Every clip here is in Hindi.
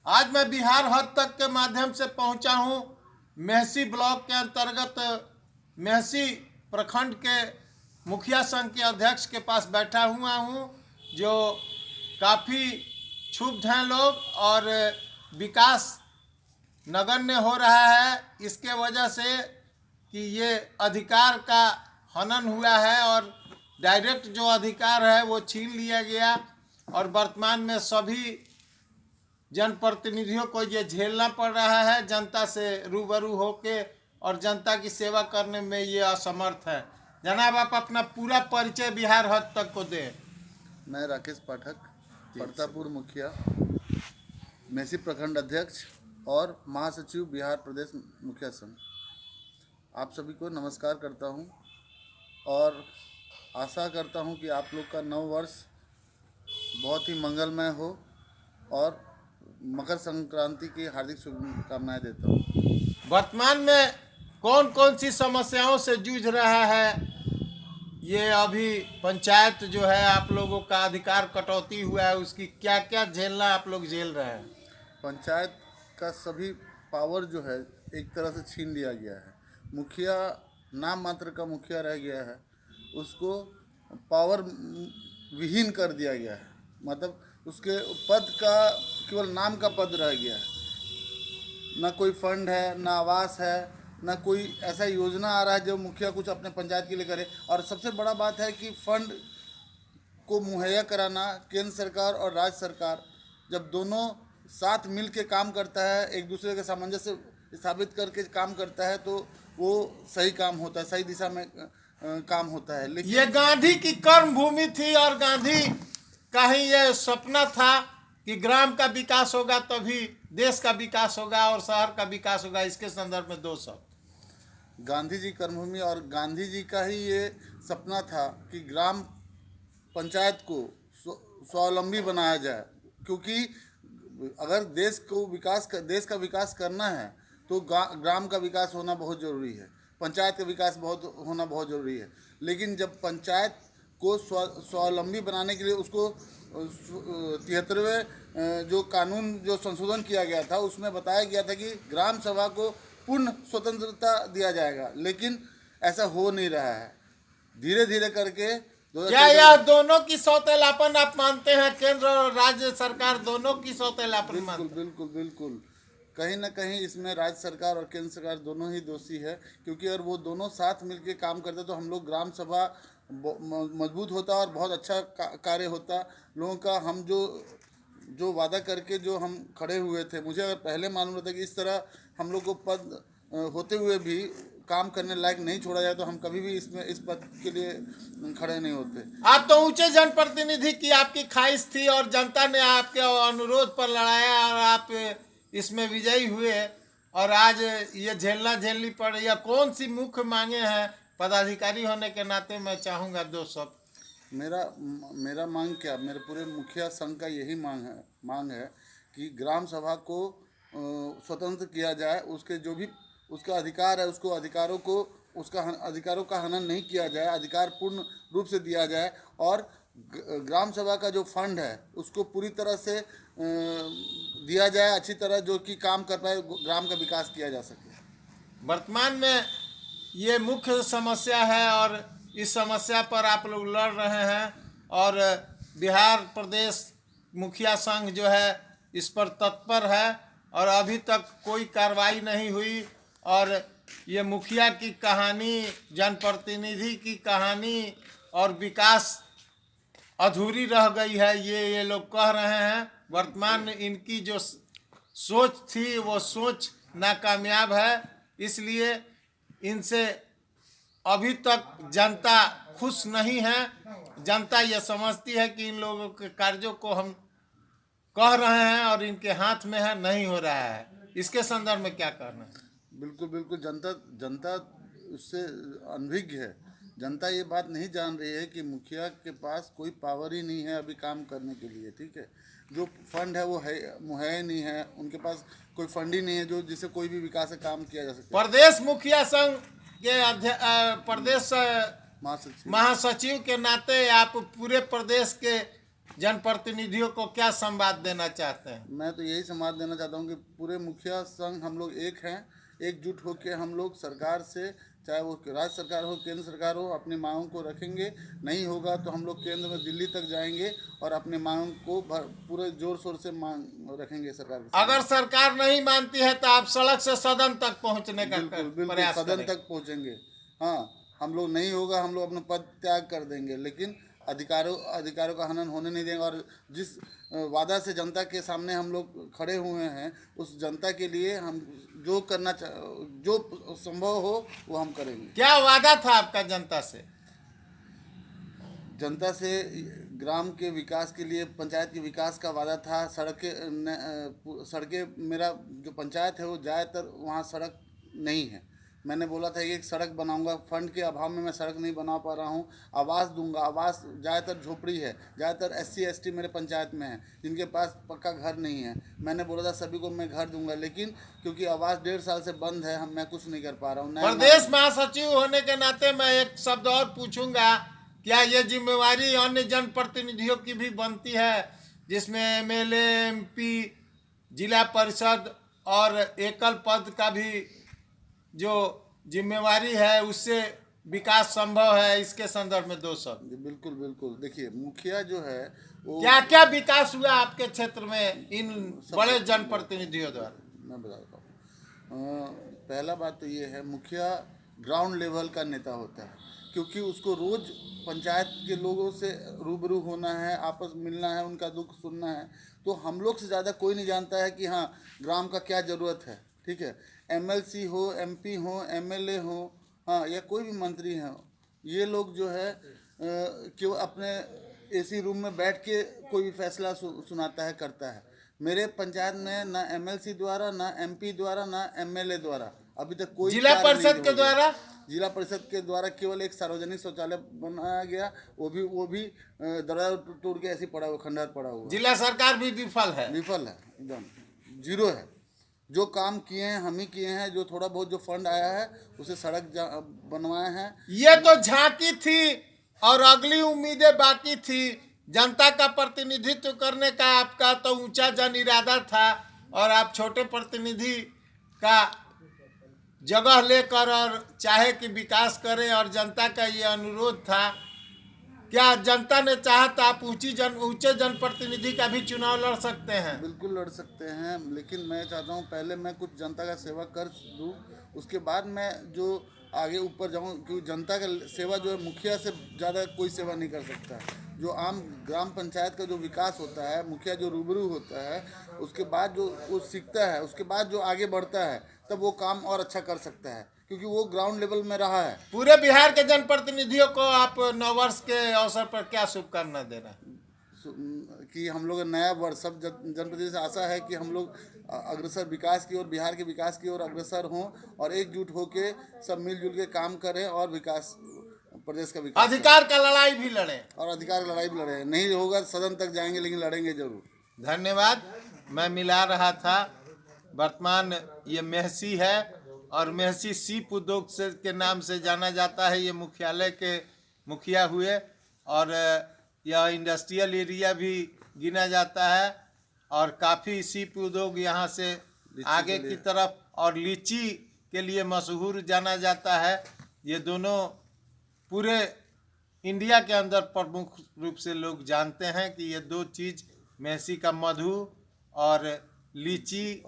आज मैं बिहार हद तक के माध्यम से पहुंचा हूं। मेहसी ब्लॉक के अंतर्गत मेहसी प्रखंड के मुखिया संघ के अध्यक्ष के पास बैठा हुआ हूं, जो काफ़ी क्षुब्ध हैं लोग और विकास नगण्य हो रहा है इसके वजह से कि ये अधिकार का हनन हुआ है और डायरेक्ट जो अधिकार है वो छीन लिया गया और वर्तमान में सभी जनप्रतिनिधियों को ये झेलना पड़ रहा है। जनता से रूबरू होके और जनता की सेवा करने में ये असमर्थ है। जनाब, आप अपना पूरा परिचय बिहार हद तक को दें। मैं राकेश पाठक, परतापुर मुखिया, मेहसी प्रखंड अध्यक्ष और महासचिव बिहार प्रदेश मुखिया संघ। आप सभी को नमस्कार करता हूं और आशा करता हूं कि आप लोग का नव वर्ष बहुत ही मंगलमय हो और मकर संक्रांति की हार्दिक शुभकामनाएं देता हूं। वर्तमान में कौन कौन सी समस्याओं से जूझ रहा है? ये अभी पंचायत जो है आप लोगों का अधिकार कटौती हुआ है, उसकी क्या क्या झेलना आप लोग झेल रहे हैं? पंचायत का सभी पावर जो है एक तरह से छीन लिया गया है। मुखिया नाम मात्र का मुखिया रह गया है, उसको पावर विहीन कर दिया गया है। मतलब उसके पद का केवल नाम का पद रह गया है। ना कोई फंड है, ना आवास है, ना कोई ऐसा योजना आ रहा है जो मुखिया कुछ अपने पंचायत के लिए करे। और सबसे बड़ा बात है कि फंड को मुहैया कराना केंद्र सरकार और राज्य सरकार जब दोनों साथ मिल के काम करता है, एक दूसरे के सामंजस्य स्थापित करके काम करता है, तो वो सही काम होता है, सही दिशा में काम होता है। लेकिन ये गांधी की कर्म भूमि थी और गांधी का ही ये सपना था कि ग्राम का विकास होगा तभी देश का विकास होगा और शहर का विकास होगा। इसके संदर्भ में दो शब्द। गांधी जी कर्मभूमि और गांधी जी का ही ये सपना था कि ग्राम पंचायत को स्वावलंबी बनाया जाए, क्योंकि अगर देश का विकास करना है तो ग्राम का विकास होना बहुत ज़रूरी है, पंचायत का विकास होना बहुत ज़रूरी है। लेकिन जब पंचायत को स्वावलंबी बनाने के लिए उसको 73वें जो कानून जो संशोधन किया गया था उसमें बताया गया था कि ग्राम सभा को पूर्ण स्वतंत्रता दिया जाएगा, लेकिन ऐसा हो नहीं रहा है। धीरे धीरे करके क्या यह दोनों की सौतेलापन आप मानते हैं? केंद्र और राज्य सरकार दोनों की सौतेलापन मानते हैं? बिल्कुल बिल्कुल। कहीं ना कहीं इसमें राज्य सरकार और केंद्र सरकार दोनों ही दोषी है, क्योंकि अगर वो दोनों साथ मिलकर काम करते तो हम लोग ग्राम सभा मजबूत होता और बहुत अच्छा कार्य होता लोगों का। हम जो वादा करके जो हम खड़े हुए थे, मुझे अगर पहले मालूम रहता कि इस तरह हम लोग को पद होते हुए भी काम करने लायक नहीं छोड़ा जाए तो हम कभी भी इस पद के लिए खड़े नहीं होते। आप तो ऊंचे जनप्रतिनिधि की आपकी ख्वाहिश थी और जनता ने आपके अनुरोध पर लड़ाया और आप इसमें विजयी हुए और आज ये झेलनी पड़ रही है। कौन सी मुख्य मांगे हैं? पदाधिकारी होने के नाते मैं चाहूँगा दो शब्द। मेरा मांग क्या, मेरे पूरे मुखिया संघ का यही मांग है कि ग्राम सभा को स्वतंत्र किया जाए। उसके जो भी उसका अधिकार है उसको अधिकारों का हनन नहीं किया जाए, अधिकार पूर्ण रूप से दिया जाए और ग्राम सभा का जो फंड है उसको पूरी तरह से दिया जाए, अच्छी तरह जो कि काम कर पाए, ग्राम का विकास किया जा सके। वर्तमान में ये मुख्य समस्या है और इस समस्या पर आप लोग लड़ रहे हैं और बिहार प्रदेश मुखिया संघ जो है इस पर तत्पर है और अभी तक कोई कार्रवाई नहीं हुई। और ये मुखिया की कहानी, जनप्रतिनिधि की कहानी और विकास अधूरी रह गई है, ये लोग कह रहे हैं। वर्तमान में इनकी जो सोच थी वो सोच नाकामयाब है, इसलिए इनसे अभी तक जनता खुश नहीं है। जनता ये समझती है कि इन लोगों के कार्यों को हम कह रहे हैं और इनके हाथ में है, नहीं हो रहा है। इसके संदर्भ में क्या कहना है? बिल्कुल। जनता उससे अनभिज्ञ है। जनता ये बात नहीं जान रही है कि मुखिया के पास कोई पावर ही नहीं है अभी काम करने के लिए। ठीक है, जो फंड है वो है मुहैया नहीं है, उनके पास कोई फंड ही नहीं है जो जिससे कोई भी विकास का काम किया जा सके। प्रदेश मुखिया संघ के प्रदेश महासचिव के नाते आप पूरे प्रदेश के जनप्रतिनिधियों को क्या संवाद देना चाहते हैं? मैं तो यही संवाद देना चाहता हूँ कि पूरे मुखिया संघ हम लोग एक हैं, एकजुट होकर हम लोग सरकार से, चाहे वो राज्य सरकार हो, केंद्र सरकार हो, अपनी मांगों को रखेंगे। नहीं होगा तो हम लोग केंद्र में दिल्ली तक जाएंगे और अपनी मांग को पूरे जोर शोर से मांग रखेंगे सरकार के सामने। अगर सरकार नहीं मानती है तो आप सड़क से सदन तक पहुंचने का बिल्कुल प्रयास सदन करें। तक पहुंचेंगे। हाँ, हम लोग नहीं होगा, हम लोग अपना पद त्याग कर देंगे, लेकिन अधिकारों का हनन होने नहीं देंगे। और जिस वादा से जनता के सामने हम लोग खड़े हुए हैं, उस जनता के लिए हम जो संभव हो वो हम करेंगे। क्या वादा था आपका जनता से? जनता से ग्राम के विकास के लिए, पंचायत के विकास का वादा था। सड़कें मेरा जो पंचायत है वो ज़्यादातर वहाँ सड़क नहीं है। मैंने बोला था कि एक सड़क बनाऊंगा, फंड के अभाव में मैं सड़क नहीं बना पा रहा हूँ। आवास दूंगा, आवास ज़्यादातर झोपड़ी है, ज़्यादातर SC ST मेरे पंचायत में है जिनके पास पक्का घर नहीं है। मैंने बोला था सभी को मैं घर दूंगा, लेकिन क्योंकि आवास 1.5 साल से बंद है, मैं कुछ नहीं कर पा रहा हूँ। प्रदेश महासचिव होने के नाते मैं एक शब्द और पूछूंगा, क्या ये जिम्मेवारी अन्य जनप्रतिनिधियों की भी बनती है, जिसमें MLA MP जिला परिषद और एकल पद का भी जो जिम्मेवारी है उससे विकास संभव है? इसके संदर्भ में 2 शब्द। बिल्कुल। देखिए, मुखिया जो है वो क्या क्या विकास हुआ आपके क्षेत्र में इन बड़े जनप्रतिनिधियों द्वारा? मैं बताता हूँ। पहला बात तो ये है, मुखिया ग्राउंड लेवल का नेता होता है, क्योंकि उसको रोज पंचायत के लोगों से रूबरू होना है, आपस मिलना है, उनका दुख सुनना है। तो हम लोग से ज़्यादा कोई नहीं जानता है कि हाँ ग्राम का क्या ज़रूरत है। ठीक है, MLC हो, MP हो, MLA हो, हाँ, या कोई भी मंत्री हो, ये लोग जो है केवल अपने AC रूम में बैठ के कोई भी फैसला सुनाता है, करता है। मेरे पंचायत में ना MLC द्वारा, ना MP द्वारा, ना MLA द्वारा अभी तक कोई जिला परिषद के द्वारा? जिला परिषद के द्वारा केवल एक सार्वजनिक शौचालय बनाया गया, वो भी दरवाजा तोड़ के ऐसे पड़ा हुआ, खंडहर पड़ा हुआ। जिला सरकार भी विफल है एकदम जीरो है। जो काम किए हैं हम ही किए हैं, जो थोड़ा बहुत जो फंड आया है उसे सड़क बनवाए हैं। ये तो झांकी थी और अगली उम्मीदें बाकी थी। जनता का प्रतिनिधित्व करने का आपका तो ऊंचा जन इरादा था और आप छोटे प्रतिनिधि का जगह लेकर और चाहे कि विकास करें, और जनता का ये अनुरोध था। क्या जनता ने चाहा तो आप ऊंचे जनप्रतिनिधि का भी चुनाव लड़ सकते हैं? बिल्कुल लड़ सकते हैं, लेकिन मैं चाहता हूं पहले मैं कुछ जनता का सेवा कर दूं, उसके बाद मैं जो आगे ऊपर जाऊं। क्योंकि जनता का सेवा जो है मुखिया से ज़्यादा कोई सेवा नहीं कर सकता। जो आम ग्राम पंचायत का जो विकास होता है, मुखिया जो रूबरू होता है, उसके बाद जो वो सीखता है, उसके बाद जो आगे बढ़ता है, तब वो काम और अच्छा कर सकता है, क्योंकि वो ग्राउंड लेवल में रहा है। पूरे बिहार के जनप्रतिनिधियों को आप नववर्ष के अवसर पर क्या शुभकामना देना कि हम लोग नया वर्ष, सब जनप्रतिनिधि से आशा है कि हम लोग अग्रसर विकास की ओर, बिहार के विकास की ओर अग्रसर हों और एकजुट होके सब मिलजुल के काम करें और विकास, प्रदेश का विकास, अधिकार का लड़ाई भी लड़े और अधिकार लड़ाई भी लड़े। नहीं होगा सदन तक जाएंगे, लेकिन लड़ेंगे जरूर। धन्यवाद। मैं मिला रहा था, वर्तमान ये मेहसी है और मेहसी सीप उद्योग से के नाम से जाना जाता है। ये मुख्यालय के मुखिया हुए और यह इंडस्ट्रियल एरिया भी गिना जाता है और काफ़ी सीप उद्योग यहाँ से आगे की तरफ और लीची के लिए मशहूर जाना जाता है। ये दोनों पूरे इंडिया के अंदर प्रमुख रूप से लोग जानते हैं कि ये 2 चीज़, मेहसी का मधु और लीची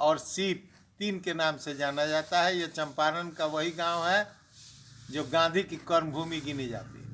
और सीप 3 के नाम से जाना जाता है। ये चंपारण का वही गांव है जो गांधी की कर्मभूमि गिनी जाती है।